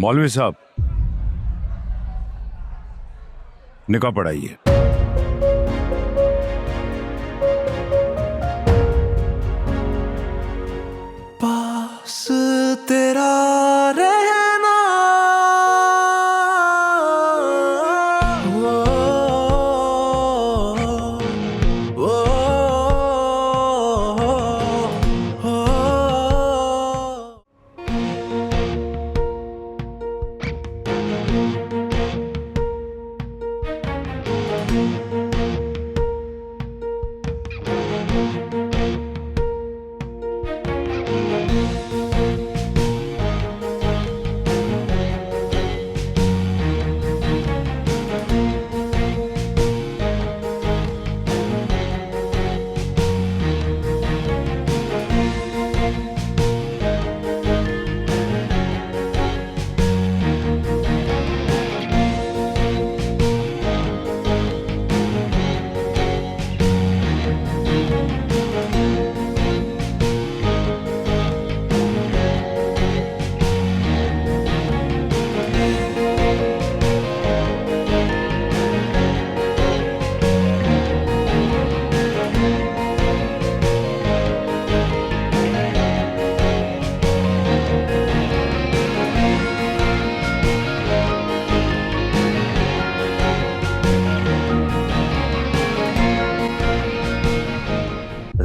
मौलवी साहब, निकाह पढ़ाइए। पास तेरा रहना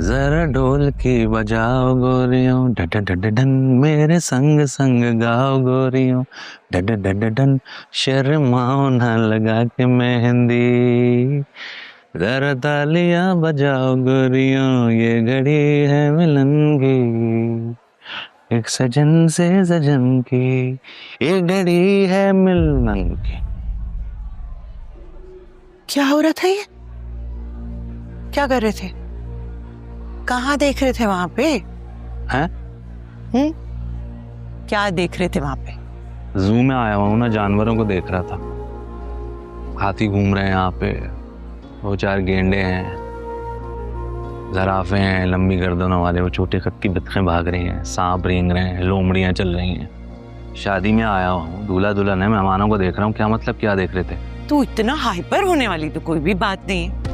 जरा ढोल की बजाओ गोरियों, डन डन डन डन, मेरे संग संग गाओ गोरियों, डन डन डन डन, शर्माओ ना लगा के मेहंदी। जरा तालियां बजाओ गोरियों, ये घड़ी है मिलन की, एक सजन से सजन की, ये घड़ी है मिलन की। क्या हो रहा था ये? क्या कर रहे थे? कहाँ देख रहे थे वहां पे? हैं? क्या देख रहे थे वहां पे? जू में आया हुआ हूँ ना, जानवरों को देख रहा था। हाथी घूम रहे हैं यहाँ पे, 2-4 गेंडे हैं, जराफे हैं लंबी गर्दनों वाले, वो छोटे खक्की बतखें भाग रही हैं, सांप रेंग रहे हैं, लोमड़ियाँ चल रही हैं। शादी में आया हूँ, दूल्हा दुल्हन है, मेहमानों को देख रहा हूँ। क्या मतलब, क्या देख रहे थे? तू इतना हाइपर होने वाली तो कोई भी बात नहीं है।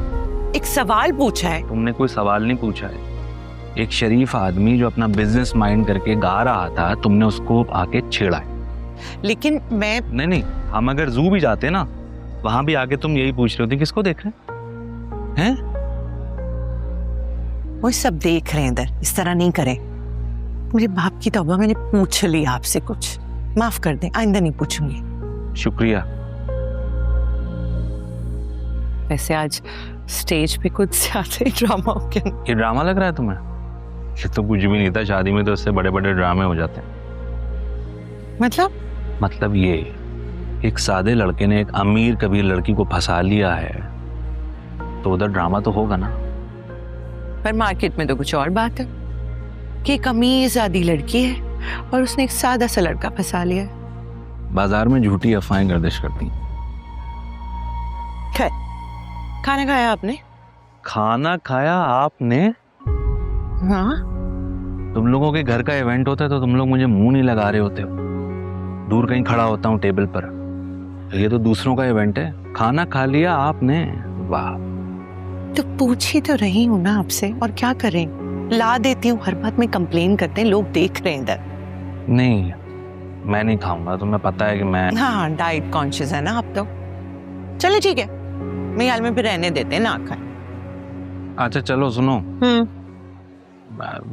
एक सवाल पूछा है। तुमने कोई सवाल नहीं पूछा है। एक शरीफ आदमी जो अपना बिजनेस माइंड करके गा रहा था, तुमने उसको आके छेड़ा है। लेकिन मैं नहीं, हम अगर जू भी जाते ना, वहां भी आके तुम यही पूछ रहे होते, किसको देख रहे हैं? वो सब देख रहे हैं इधर, इस तरह नहीं करें। मेरे बाप की तौबा, मैंने पूछ लिया आपसे कुछ, माफ कर दें, आइंदा नहीं पूछूंगी। शुक्रिया। वैसे आज स्टेज पे कुछ ज्यादा ही ड्रामा हो गया। ये ड्रामा लग रहा है तुम्हें? ये तो कुछ भी नहीं था, शादी में तो इससे बड़े बड़े ड्रामे हो जाते हैं। मतलब ये, एक सादे लड़के ने एक अमीर कबीर लड़की को फंसा लिया है, तो उधर ड्रामा तो होगा ना। पर मार्केट में तो कुछ और बात है कि एक अमीरजादी लड़की है और उसने एक सादा सा लड़का फंसा लिया है। बाजार में झूठी अफवाहें गर्दिश करती। खैर, खाना खाया आपने? खाना खाया आपने? हाँ। तुम लोगों के घर का इवेंट होता है तो तुम लोग मुझे मुंह नहीं लगा रहे होते हो। दूर कहीं खड़ा होता हूँ टेबल पर। ये तो दूसरों का इवेंट है। खाना खा लिया आपने? वाह। तो पूछी तो रही हूँ ना आपसे, और क्या करें, ला देती हूँ। हर बात में कंप्लेन करते हैं, लोग देख रहे हैं इधर। नहीं, मैं नहीं खाऊंगा, तुम्हें पता है कि मैं। हाँ, डाइट कॉन्शियस है ना आप तो। चलो ठीक है, मेरे हाल में फिर रहने देते हैं, ना खाएं। अच्छा चलो सुनो,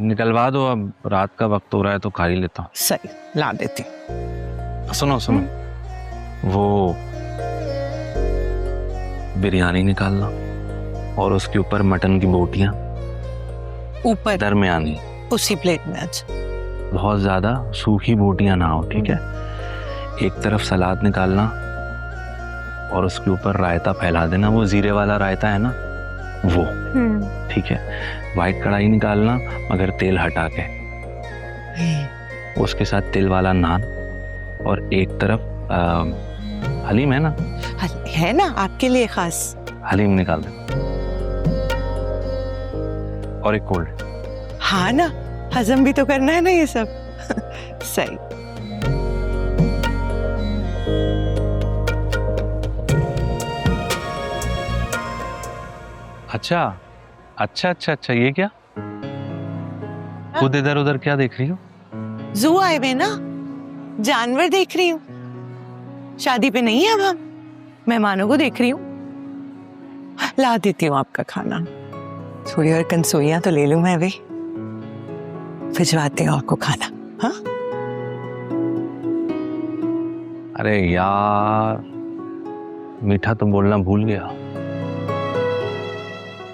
निकलवा दो, अब रात का वक्त हो रहा है तो खा ही लेता हूँ। सही, ला देती। सुनो वो बिरयानी निकालना और उसके ऊपर मटन की बोटियां ऊपर दरमियानी उसी प्लेट में। अच्छा, बहुत ज्यादा सूखी बोटियां ना हो, ठीक है। एक तरफ सलाद निकालना और उसके ऊपर रायता फैला देना, वो जीरे वाला रायता है ना वो, ठीक है। वाइट कढ़ाई निकालना मगर तेल हटा के, उसके साथ तिल वाला नान, और एक तरफ हलीम है ना आपके लिए खास हलीम निकाल दे, और एक कोल्ड। हाँ ना, हजम भी तो करना है ना ये सब। सही। अच्छा अच्छा अच्छा अच्छा, ये क्या? खुद इधर उधर क्या देख रही हो? जू आए हुए ना, जानवर देख रही हूँ। शादी पे नहीं है अब हम, मेहमानों को देख रही हूँ। ला देती हूँ आपका खाना, थोड़ी और कंसोइयां तो ले लूं मैं भी, भिजवाती हूँ आपको खाना। हाँ अरे यार, मीठा तो बोलना भूल गया।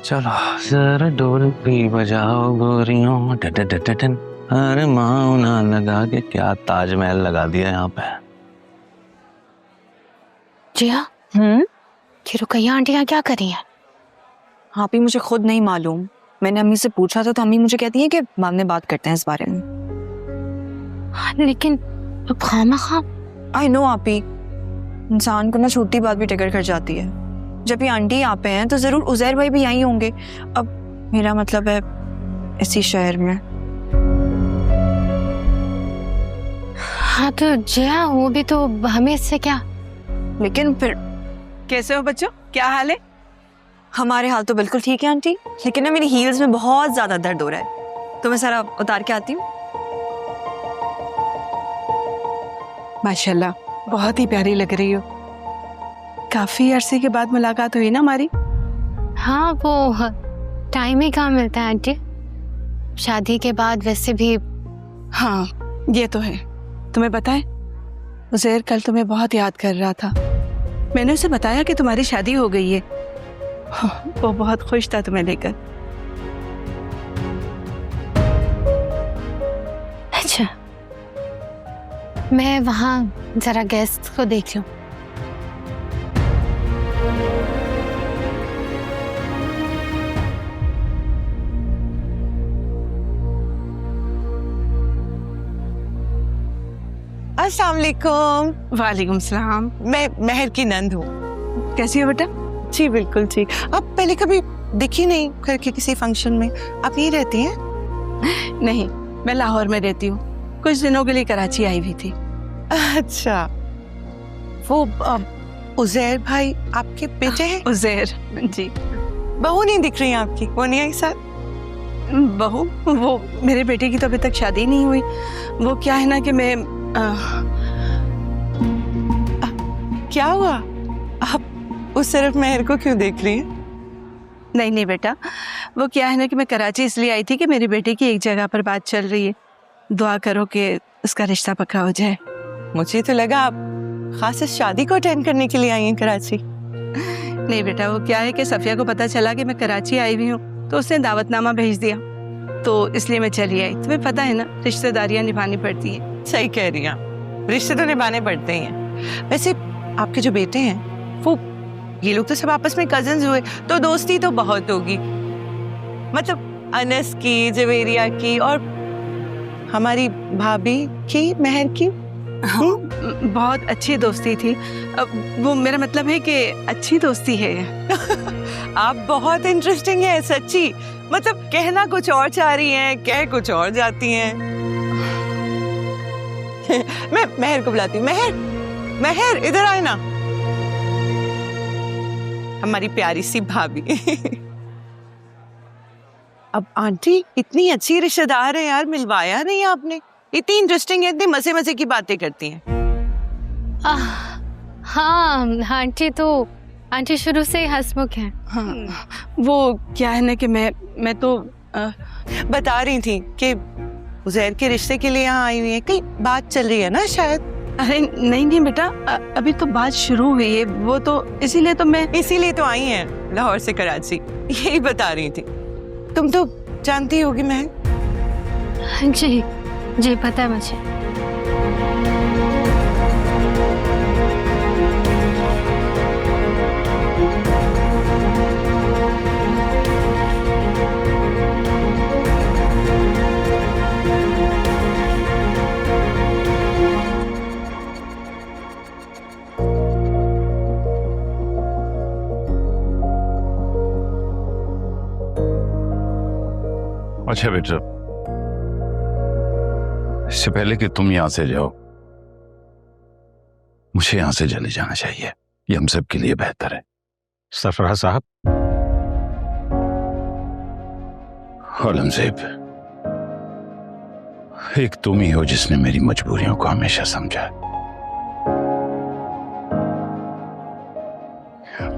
चलो जरा ढोल भी बजाओ गोरियों, डन अरे माँ ना लगा के क्या ताजमहल लगा दिया यहाँ पे। जिया, ये रुकैया आंटियाँ क्या कर रही हैं? हाँ भी मुझे खुद नहीं मालूम। मैंने अम्मी से पूछा था तो अम्मी मुझे कहती है कि बाद में बात करते हैं इस बारे में। लेकिन अब खामखा। आई नो आपी, इंसान को ना छोटी बात भी ट्रिगर कर जाती है। जब ये आंटी यहाँ पे हैं तो जरूर उजैर भाई भी यहीं होंगे। अब मेरा मतलब है इसी शहर में। हाँ तो जिया, वो भी तो हमें इससे क्या। लेकिन फिर कैसे हो बच्चों, क्या हाल है? हमारे हाल तो बिल्कुल ठीक है आंटी, लेकिन ना मेरी हील्स में बहुत ज्यादा दर्द हो रहा है, तो मैं सारा उतार के आती हूँ। माशाल्लाह, बहुत ही प्यारी लग रही हो। काफी अरसे के बाद मुलाकात हुई ना हमारी। हाँ वो टाइम ही कहाँ मिलता है आंटी, शादी के बाद वैसे भी। हाँ ये तो है। तुम्हें पता है, उज़ैर कल तुम्हें बहुत याद कर रहा था। मैंने उसे बताया कि तुम्हारी शादी हो गई है। वो बहुत खुश था तुम्हें लेकर। अच्छा, मैं वहाँ जरा गेस्ट को देख लूं। अस्सलाम वालेकुम। वालेकुम सलाम। मैं महर की नंद हूँ। कैसी हो बेटा? जी बिल्कुल ठीक। आप पहले कभी दिखी नहीं घर के किसी फंक्शन में। आप यहीं रहती हैं? नहीं, मैं लाहौर में रहती हूँ, कुछ दिनों के लिए कराची आई हुई थी। अच्छा, वो उज़ैर भाई आपके बेटे हैं? उज़ैर जी। बहू नहीं दिख रही आपकी, वो नहीं आई साथ? बहू? वो मेरे बेटे की तो अभी तक शादी नहीं हुई। वो क्या है ना कि मैं क्या हुआ? आप उस तरफ महर को क्यों देख रही हैं? नहीं नहीं बेटा, वो क्या है ना कि मैं कराची इसलिए आई थी कि मेरे बेटे की एक जगह पर बात चल रही है। दुआ करो कि उसका रिश्ता पक्का हो जाए। मुझे तो लगा आप खास इस शादी को अटेंड करने के लिए आई हैं कराची। नहीं बेटा, वो क्या है कि सफिया को पता चला कि मैं कराची आई हुई हूँ, तो उसने दावतनामा भेज दिया, तो इसलिए मैं चली आई। तुम्हें पता है ना, रिश्तेदारियां निभानी पड़ती हैं। सही कह रही हैं, रिश्ते तो निभाने पड़ते ही हैं। वैसे आपके जो बेटे हैं, वो ये लोग तो सब आपस में कजिन्स हुए, तो दोस्ती तो बहुत होगी। मतलब अनस की, जवेरिया की और हमारी भाभी की, महर की। हाँ, बहुत अच्छी दोस्ती थी। वो मेरा मतलब है कि अच्छी दोस्ती है। आप बहुत इंटरेस्टिंग है सच्ची। मतलब कहना कुछ और चाह रही हैं, कह कुछ और जाती हैं। मैं महर को बुलाती हूँ। महर, महर इधर आए ना, हमारी प्यारी सी भाभी। अब आंटी इतनी अच्छी रिश्तेदार है यार, मिलवाया नहीं आपने। इतनी इंटरेस्टिंग है, इतनी मजे मजे की बातें करती हैं। हाँ आंटी शुरू से ही हंसमुख है। हाँ, वो क्या है ना कि मैं तो बता रही थी कि उज़ैर के रिश्ते के लिए यहाँ आई हुई है। कहीं बात चल रही है ना शायद? अरे नहीं बेटा, अभी तो बात शुरू हुई है। वो तो इसीलिए तो आई हैं लाहौर से कराची, यही बता रही थी। तुम तो जानती होगी महर। जी पता है मुझे। अच्छा बेटा, इससे पहले कि तुम यहां से जाओ, मुझे यहां से चले जाना चाहिए। ये हम सब के लिए बेहतर है। सरफराज साहब, औरंगजेब, एक तुम ही हो जिसने मेरी मजबूरियों को हमेशा समझा।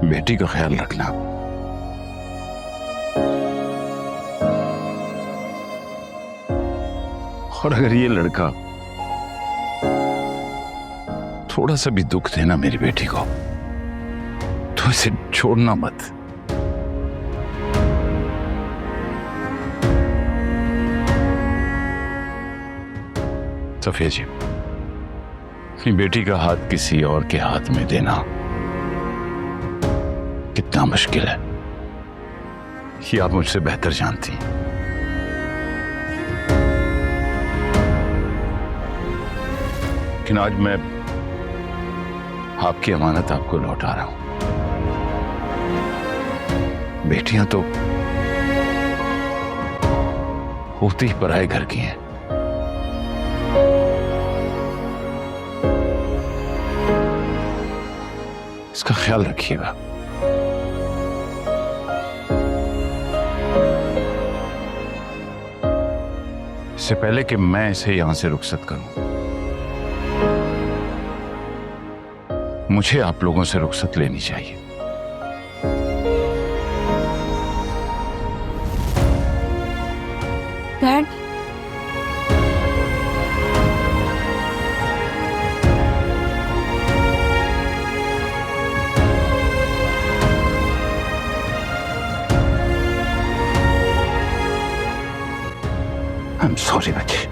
बेटी का ख्याल रखना। और अगर ये लड़का थोड़ा सा भी दुख देना मेरी बेटी को, तो इसे छोड़ना मत। सफिया जी, अपनी बेटी का हाथ किसी और के हाथ में देना कितना मुश्किल है, ये आप मुझसे बेहतर जानती हैं। लेकिन आज मैं आपकी अमानत आपको लौटा रहा हूं। बेटियां तो होती ही पराए घर की हैं। इसका ख्याल रखिएगा। इससे पहले कि मैं इसे यहां से रुखसत करूं, मुझे आप लोगों से रुखसत लेनी चाहिए। डैड, आई एम सॉरी बच्चे।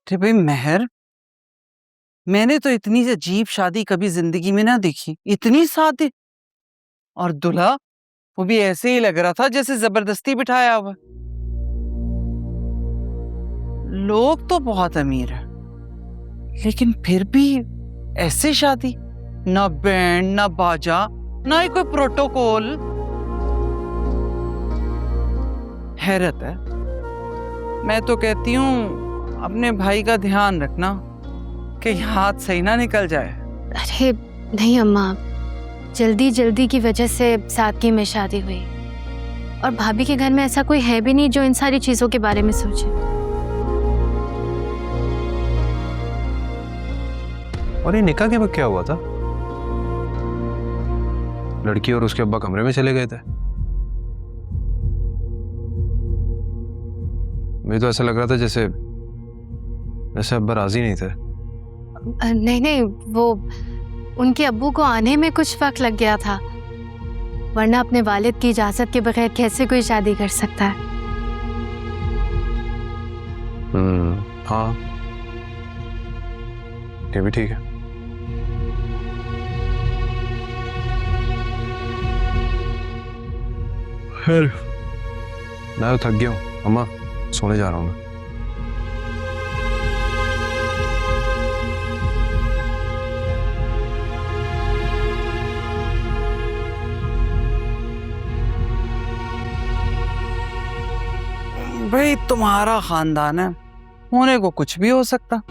अरे भाई मेहर, मैंने तो इतनी अजीब शादी कभी जिंदगी में ना देखी। इतनी सादे, और दूल्हा वो भी ऐसे ही लग रहा था जैसे जबरदस्ती बिठाया हुआ। लोग तो बहुत अमीर है, लेकिन फिर भी ऐसे शादी, ना बैंड ना बाजा, ना ही कोई प्रोटोकॉल। हैरत है। मैं तो कहती हूँ अपने भाई का ध्यान रखना कि हाथ सही ना निकल जाए। अरे नहीं अम्मा, जल्दी जल्दी की वजह से सादगी में शादी हुई, और भाभी के घर में ऐसा कोई है भी नहीं जो इन सारी चीजों के बारे में सोचे। और ये निकाह के वक्त क्या हुआ था? लड़की और उसके अब्बा कमरे में चले गए थे। मुझे तो ऐसा लग रहा था जैसे अब्बा राजी नहीं थे। नहीं नहीं, वो उनके अब्बू को आने में कुछ वक्त लग गया था, वरना अपने वालिद की इजाजत के बगैर कैसे कोई शादी कर सकता है। हाँ, ये भी ठीक है। मैं तो थक गया हूँ अम्मा, सोने जा रहा हूँ मैं। भाई तुम्हारा खानदान है, होने को कुछ भी हो सकता।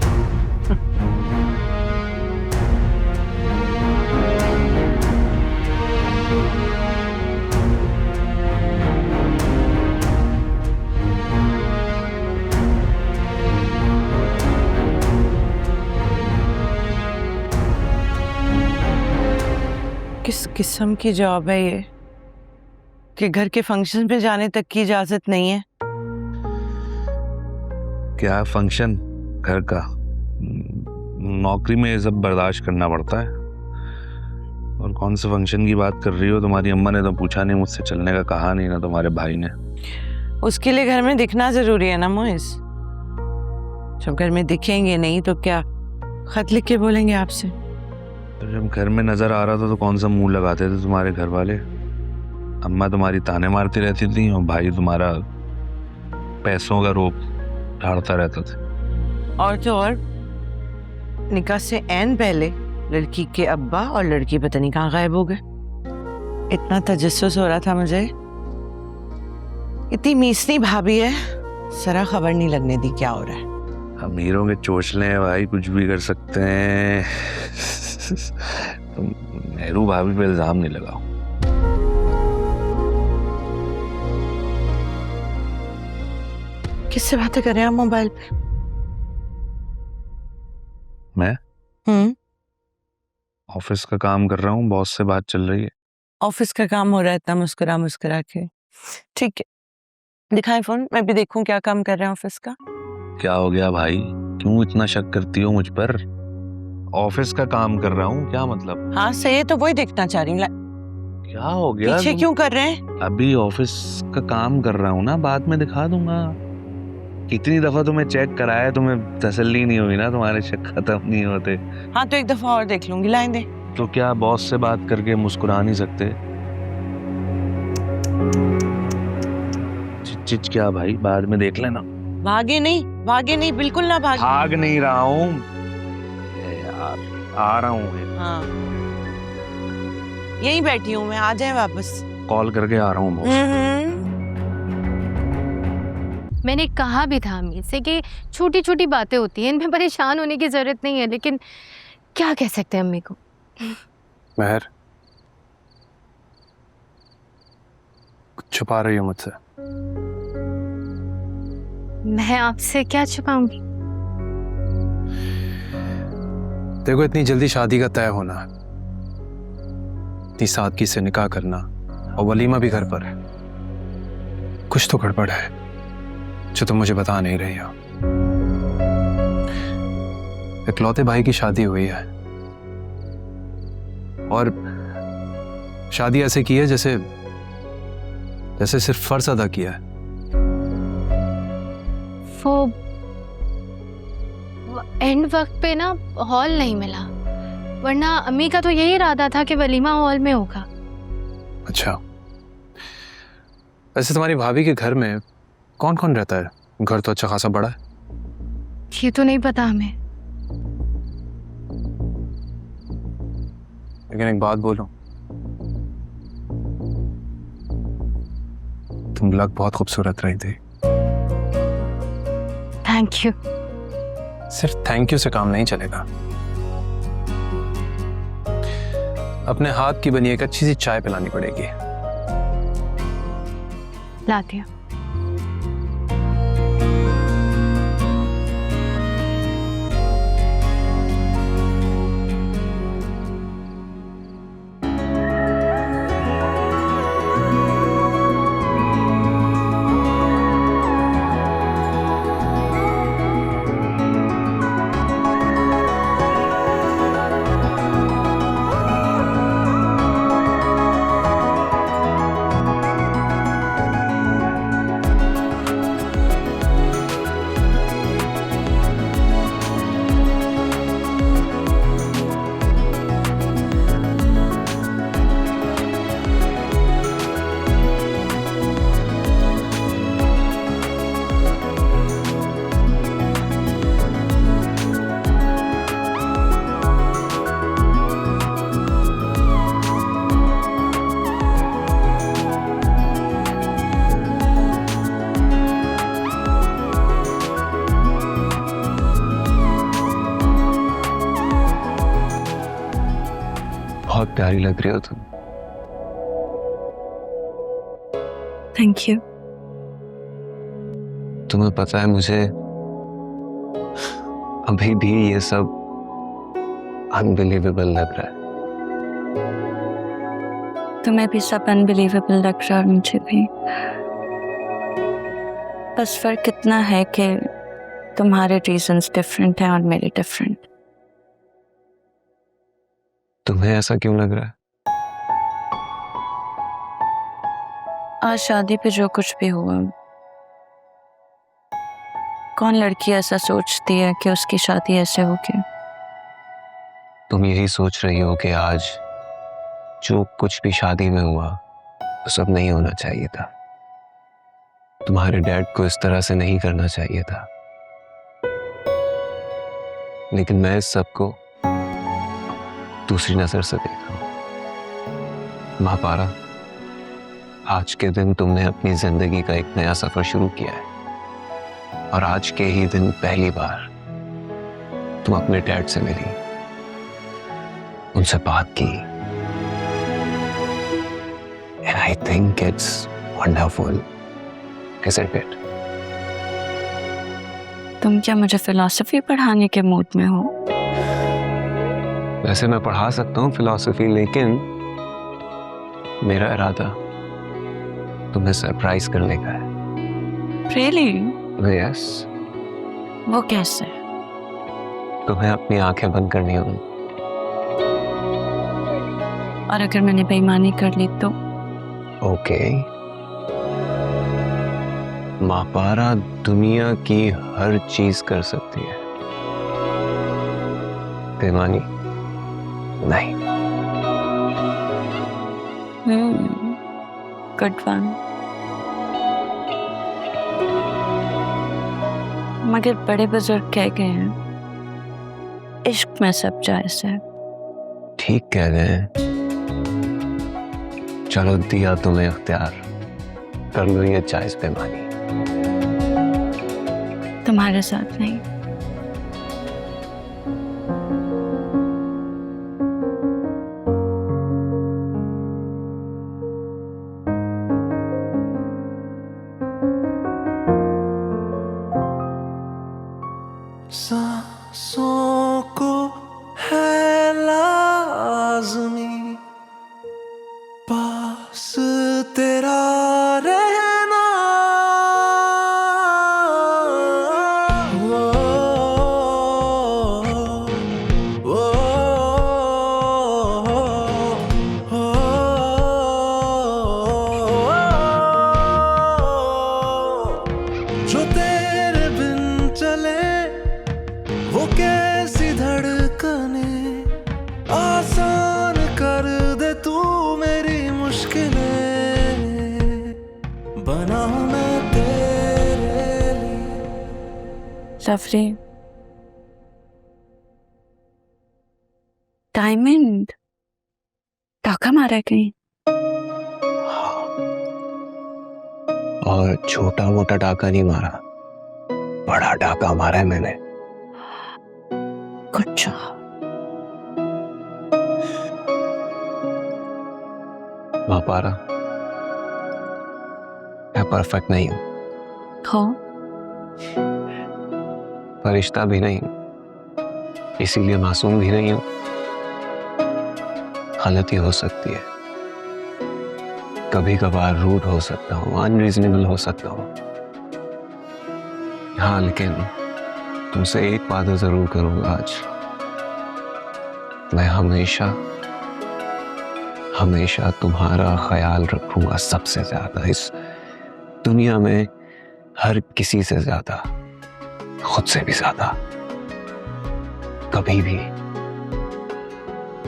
किस किस्म की जॉब है ये कि घर के फंक्शन पे जाने तक की इजाजत नहीं है? क्या फंक्शन घर का, नौकरी में ये सब बर्दाश्त करना पड़ता है। और कौन से फंक्शन की बात कर रही हो? तुम्हारी अम्मा ने तो पूछा नहीं मुझसे, चलने का कहा नहीं ना तुम्हारे भाई ने। उसके लिए घर में दिखना जरूरी है ना मोइस। जब घर में दिखेंगे नहीं तो क्या खत लिख के बोलेंगे आपसे? तो जब घर में नजर आ रहा था तो कौन सा मुंह लगाते थे तुम्हारे घर वाले? अम्मा तुम्हारी ताने मारती रहती थी और भाई तुम्हारा पैसों का रोप ढाड़ता रहता था। और तो और निकाह से ऐन पहले लड़की के अब्बा और लड़की पता नहीं कहाँ गायब हो गए। इतना तजस्सुस हो रहा था मुझे, इतनी मीसनी भाभी है, जरा खबर नहीं लगने दी क्या हो रहा है। अमीरों के चोचले हैं भाई, कुछ भी कर सकते हैं। तुम नेहरू भाभी पे इल्जाम नहीं लगाओ। किससे बातें कर रहे हैं आप मोबाइल पे? मैं ऑफिस का काम कर रहा हूँ, बॉस से बात चल रही है। ऑफिस का काम हो रहा है इतना मुस्कुरा मुस्कुरा के? ठीक है, दिखाएं फोन, मैं भी देखूं क्या काम कर रहे हैं ऑफिस का। क्या हो गया भाई, क्यों इतना शक करती हो मुझ पर? ऑफिस का काम कर रहा हूँ, क्या मतलब? हाँ सही है, तो वही देखना चाह रही हूँ। क्या हो गया? पीछे क्यों कर रहे हैं? अभी ऑफिस का काम कर रहा हूँ ना, बाद में दिखा दूंगा। कितनी दफा तुम्हें चेक कराया, तुम्हें तसल्ली नहीं हुई ना, तुम्हारे शक खत्म नहीं होते। हाँ तो एक दफा और देख लूंगी, लाइन दे। तो क्या बॉस से बात करके मुस्कुरा नहीं सकते? चिच क्या भाई, बाद में देख लेना। भागे नहीं, बिल्कुल ना भागे। भाग नहीं रहा हूँ यार, आ रहा हूँ। हाँ यहीं बैठी हूँ मैं, आ जाए वापस। कॉल करके आ रहा हूँ बॉस। मैंने कहा भी था अम्मी से कि छोटी छोटी बातें होती हैं, इनमें परेशान होने की जरूरत नहीं है, लेकिन क्या कह सकते हैं अम्मी को। महर, कुछ छुपा रही हो मुझसे? मैं आपसे क्या छुपाऊंगी? देखो, इतनी जल्दी शादी का तय होना, इतनी सादगी से निकाह करना और वलीमा भी घर पर है, कुछ तो गड़बड़ है जो तुम मुझे बता नहीं रही हो। इकलौते भाई की शादी हुई है और शादी ऐसे की है जैसे जैसे सिर्फ फर्ज अदा किया है। वो एंड वक्त पे ना हॉल नहीं मिला, वरना अम्मी का तो यही इरादा था कि वलीमा हॉल में होगा। अच्छा, वैसे तुम्हारी भाभी के घर में कौन कौन रहता है? घर तो अच्छा खासा बड़ा है। ये तो नहीं पता हमें। लेकिन एक बात बोलूं, तुम लग बहुत खूबसूरत रही थी। Thank you. सिर्फ थैंक यू से काम नहीं चलेगा, अपने हाथ की बनी एक अच्छी सी चाय पिलानी पड़ेगी। लाती हूँ। बहुत प्यारी लग रही हो तुम। Thank you. तुम्हें पता है मुझे अभी भी ये सब अनबिलीवेबल लग रहा है। तुम्हें भी सब अनबिलीवेबल लग रहा है और मुझे भी। बस फर्क इतना है कि तुम्हारे रीजंस डिफरेंट हैं और मेरे डिफरेंट। तुम्हें ऐसा क्यों लग रहा है? आज शादी पे जो कुछ भी हुआ, कौन लड़की ऐसा सोचती है कि उसकी शादी ऐसे होगी? तुम यही सोच रही हो कि आज जो कुछ भी शादी में हुआ वो सब नहीं होना चाहिए था, तुम्हारे डैड को इस तरह से नहीं करना चाहिए था। लेकिन मैं इस सब को दूसरी नजर से देख रहा हूं। महापारा, आज के दिन तुमने अपनी जिंदगी का एक नया सफर शुरू किया है और आज के ही दिन पहली बार तुम अपने डैड से मिली, उनसे बात की। And I think it's wonderful, isn't it? तुम क्या मुझे फिलॉसफी पढ़ाने के मूड में हो? वैसे मैं पढ़ा सकता हूँ फिलॉसफी, लेकिन मेरा इरादा तुम्हें सरप्राइज करने का है। Really? Yes, वो कैसे? तुम्हें अपनी आंखें बंद करनी होंगी। और अगर मैंने बेईमानी कर ली तो? ओके। महापारा दुनिया की हर चीज कर सकती है, बेईमानी नहीं। Good one. मगर बड़े बुजुर्ग कह गए हैं, इश्क में सब जायज है। ठीक कह गए हैं। चलो दिया तुम्हें इख्तियार, कर लो ये जायज बेईमानी। तुम्हारे साथ नहीं। सांसों को है लाज़मी पास तेरा रहना, वो, वो, जो तेरे बिन चले वो कैसी धड़कने, आसान कर दे तू मेरी मुश्किलें, बना हूं मैं तेरे लिए। लवली, डायमंड टाका मारा है कहीं? और छोटा मोटा डाका नहीं मारा, बड़ा डाका मारा है मैंने। Good job. महापारा, मैं परफेक्ट नहीं हूं, हो? फरिश्ता भी नहीं हूं, इसीलिए मासूम भी नहीं हूं। गलती हो सकती है, कभी कभार रूड हो सकता हूं, अनरीजनेबल हो सकता हूं। हाँ, लेकिन तुमसे एक वादा जरूर करूंगा आज, मैं हमेशा हमेशा तुम्हारा ख्याल रखूंगा, सबसे ज्यादा इस दुनिया में, हर किसी से ज्यादा, खुद से भी ज्यादा। कभी भी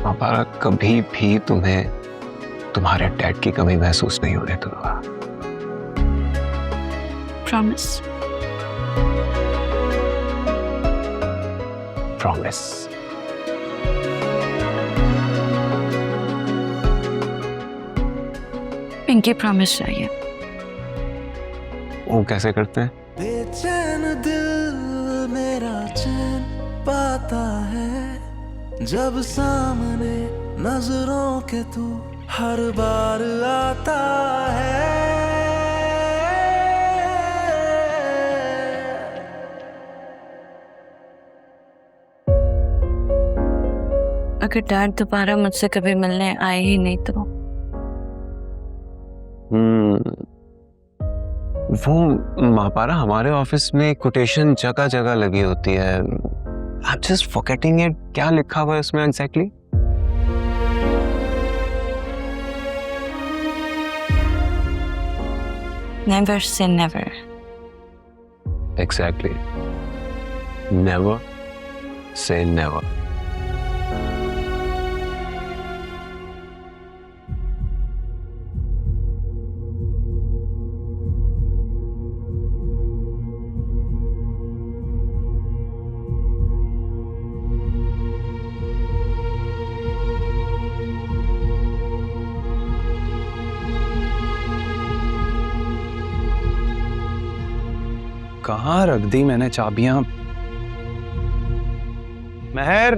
महापारा, कभी भी तुम्हें तुम्हारे डैड की कमी महसूस नहीं होने दूंगा। प्रॉमिस? प्रॉमिस। पिंकी प्रॉमिस चाहिए। वो कैसे करते हैं? बेचैन दिल मेरा चैन पाता है जब सामने नजरों के तू हर बार आता है। अगर डैड दोबारा मुझसे कभी मिलने आए ही नहीं तो वो महापारा, हमारे ऑफिस में कोटेशन जगह जगह लगी होती है। आप जस्ट फॉरगेटिंग इट। क्या लिखा हुआ है उसमें exactly? Never say never. Exactly, never say never. कहाँ रख दी मैंने चाबियां? महर,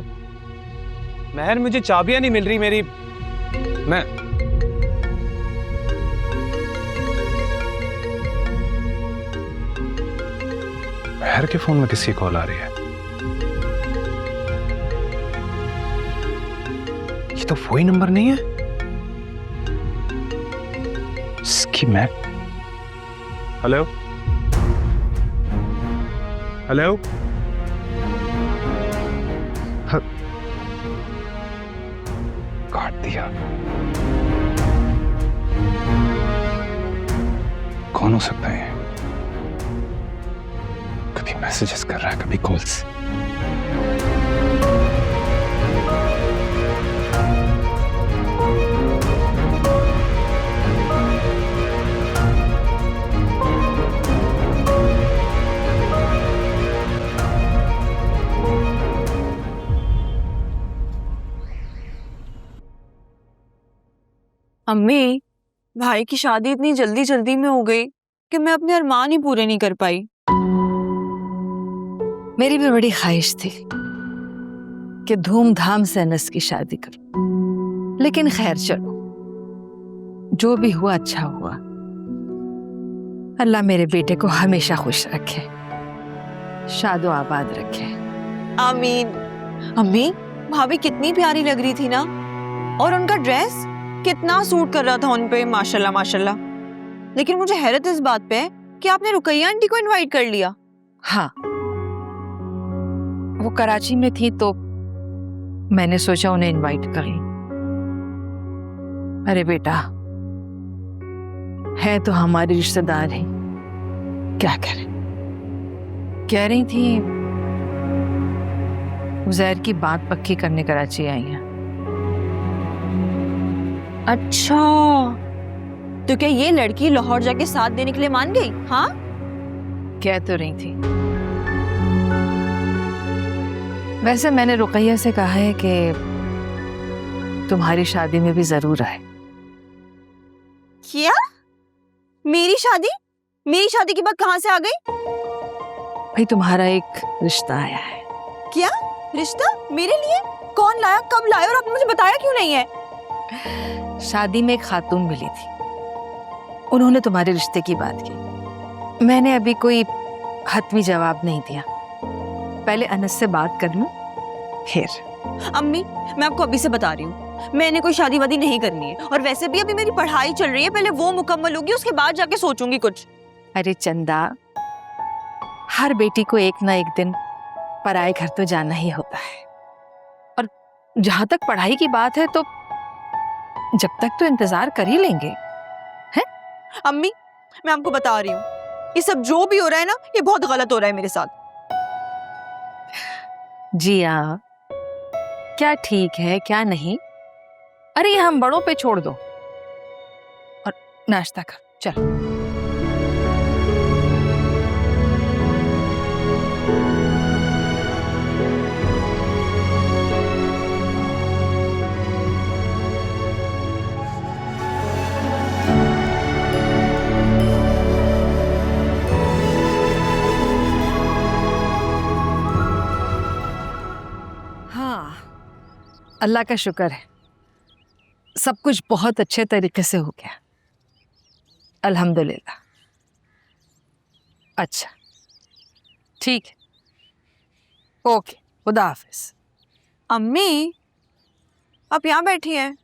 महर, मुझे चाबियां नहीं मिल रही मेरी। मैं महर के फोन में किसी कॉल आ रही है। ये तो वही नंबर नहीं है इसकी। मैं हेलो हेलो, काट दिया। कौन हो सकता है? कभी मैसेजेस कर रहा है, कभी कॉल्स। अम्मी, भाई की शादी इतनी जल्दी जल्दी में हो गई कि मैं अपने अरमान ही पूरे नहीं कर पाई। मेरी भी बड़ी ख्वाहिश थी कि धूमधाम से अनस की शादी करूं, लेकिन खैर चलो, जो भी हुआ अच्छा हुआ। अल्लाह मेरे बेटे को हमेशा खुश रखे, शादो आबाद रखे। आमीन। अम्मी, भाभी कितनी प्यारी लग रही थी ना, और उनका ड्रेस कितना सूट कर रहा था उन पे, माशाल्लाह माशाल्लाह। लेकिन मुझे हैरत इस बात पे है कि आपने रुकैया आंटी को इनवाइट कर लिया। हाँ, वो कराची में थी तो मैंने सोचा उन्हें इनवाइट करें। अरे बेटा, है तो हमारी रिश्तेदार ही, क्या करें। कह रही थी उज़ैर की बात पक्की करने कराची आई हैं। अच्छा, तो क्या ये लड़की लाहौर जाके साथ देने के लिए मान गई? हाँ, कह तो रही थी। वैसे मैंने रुकैया से कहा है कि तुम्हारी शादी में भी जरूर आए। क्या? मेरी शादी? मेरी शादी की बात कहाँ से आ गई? भाई, तुम्हारा एक रिश्ता आया है। क्या रिश्ता? मेरे लिए? कौन लाया, कब लाया, और आपने मुझे बताया क्यों नहीं है? शादी में एक खातून मिली थी, उन्होंने तुम्हारे रिश्ते की बात की। मैंने अभी कोई हतमी जवाब नहीं दिया, पहले अनस से बात कर लूं फिर। अम्मी, मैं आपको अभी से बता रही हूँ, मैंने कोई शादी वादी नहीं करनी है, और वैसे भी अभी मेरी पढ़ाई चल रही है, पहले वो मुकम्मल होगी, उसके बाद जाके सोचूंगी कुछ। अरे चंदा, हर बेटी को एक ना एक दिन पराए घर तो जाना ही होता है, और जहां तक पढ़ाई की बात है तो जब तक तो इंतजार कर ही लेंगे, हैं? अम्मी, मैं आपको बता रही हूँ, ये सब जो भी हो रहा है ना, ये बहुत गलत हो रहा है मेरे साथ। जी हाँ, क्या ठीक है क्या नहीं, अरे ये हम बड़ों पे छोड़ दो और नाश्ता कर, चल। हाँ, अल्लाह का शुक्र है सब कुछ बहुत अच्छे तरीके से हो गया, अल्हम्दुलिल्लाह। अच्छा ठीक है, ओके, खुदा हाफिज। अम्मी आप यहाँ बैठी हैं।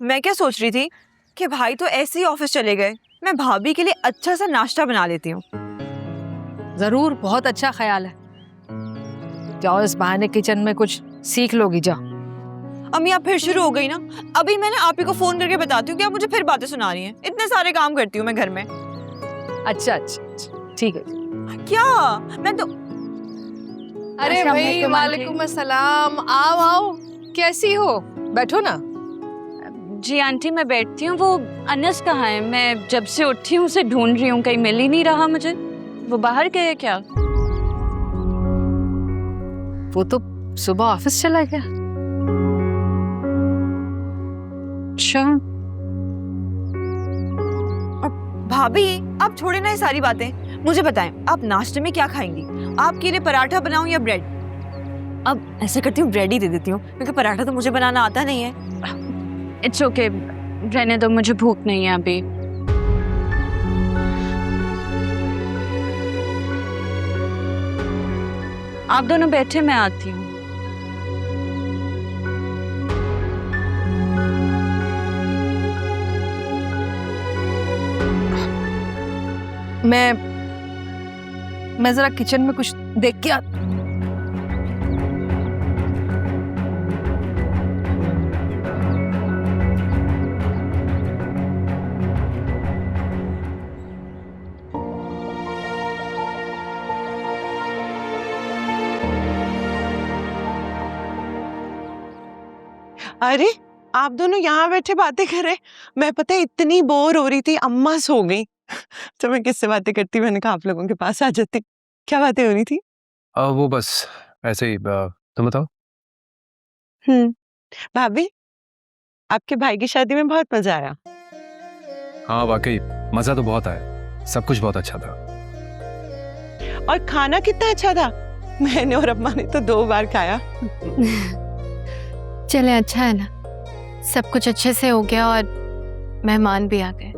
मैं क्या सोच रही थी कि भाई तो ऐसे ही ऑफिस चले गए, मैं भाभी के लिए अच्छा सा नाश्ता बना लेती हूँ। जरूर, बहुत अच्छा ख्याल है। जाओ, इस बहाने किचन में कुछ सीख लोगी। जाओ। अम्मी आप फिर शुरू हो गई ना। अभी मैं ना आप ही को फोन करके बताती हूँ कि आप मुझे फिर बातें सुना रही हैं। इतने सारे काम करती हूँ मैं घर में। अच्छा अच्छा अच्छा, ठीक है। क्या मैं तो अरे भाई, वालेकुम अस्सलाम। आओ आओ, कैसी हो? बैठो ना। जी आंटी मैं बैठती हूँ। वो अनस कहाँ है? मैं जब से उठी हूँ उसे ढूंढ रही हूँ, कहीं मिल ही नहीं रहा मुझे। वो बाहर गए क्या? वो तो सुबह ऑफिस चला गया। अच्छा भाभी आप छोड़े ना ये सारी बातें, मुझे बताएं आप नाश्ते में क्या खाएंगी? आपके लिए पराठा बनाऊं या ब्रेड? अब ऐसे करती हूँ ब्रेड ही दे देती हूँ, क्योंकि पराठा तो मुझे बनाना आता नहीं है। इट्स ओके, रहने दो, मुझे भूख नहीं है अभी। आप दोनों बैठे, मैं आती हूँ। मैं जरा किचन में कुछ देख के अरे आप दोनों यहाँ बैठे बातें कर रहे। मैं पता है इतनी बोर हो रही थी, अम्मा सो गई तो मैं किससे बातें करती, मैंने कहा आप लोगों के पास आ जाती। क्या बातें हो रही थी? वो बस ऐसे ही। तुम बताओ। भाभी आपके भाई की शादी में बहुत मजा आया। हाँ वाकई मजा तो बहुत आया, सब कुछ बहुत अच्छा था। और खाना कितना अच्छा था, मैंने और अम्मा ने तो 2 बार खाया। चले, अच्छा है ना, सब कुछ अच्छे से हो गया और मेहमान भी आ गए।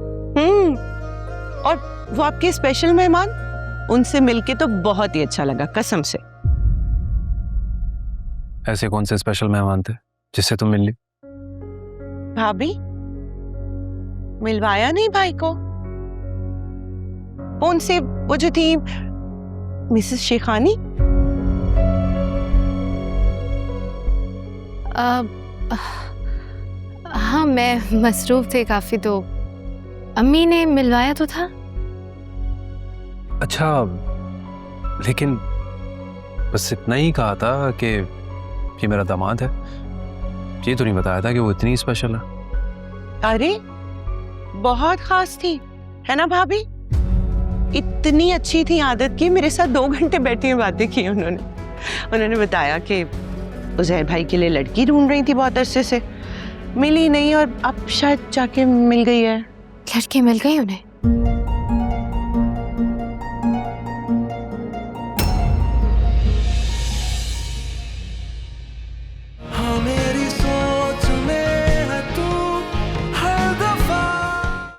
और वो आपके स्पेशल मेहमान, उनसे मिलके तो बहुत ही अच्छा लगा, कसम से। ऐसे कौन से स्पेशल मेहमान थे जिससे तुम मिल ली? भाभी मिलवाया नहीं भाई को? उनसे वो जो थी मिसेस शेखानी। हाँ, मैं मसरूफ थे काफी, तो अम्मी ने मिलवाया तो था। अच्छा, लेकिन बस इतना ही कहा था कि ये मेरा दामाद है, ये तो नहीं बताया था कि वो इतनी स्पेशल है। अरे बहुत खास थी, है ना भाभी? इतनी अच्छी थी आदत की, मेरे साथ 2 घंटे बैठी बातें की उन्होंने बताया कि उज़ैर भाई के लिए लड़की ढूंढ रही थी बहुत अरसे से, मिली नहीं और अब शायद जाके मिल गई है। लड़की मिल गई उन्हें?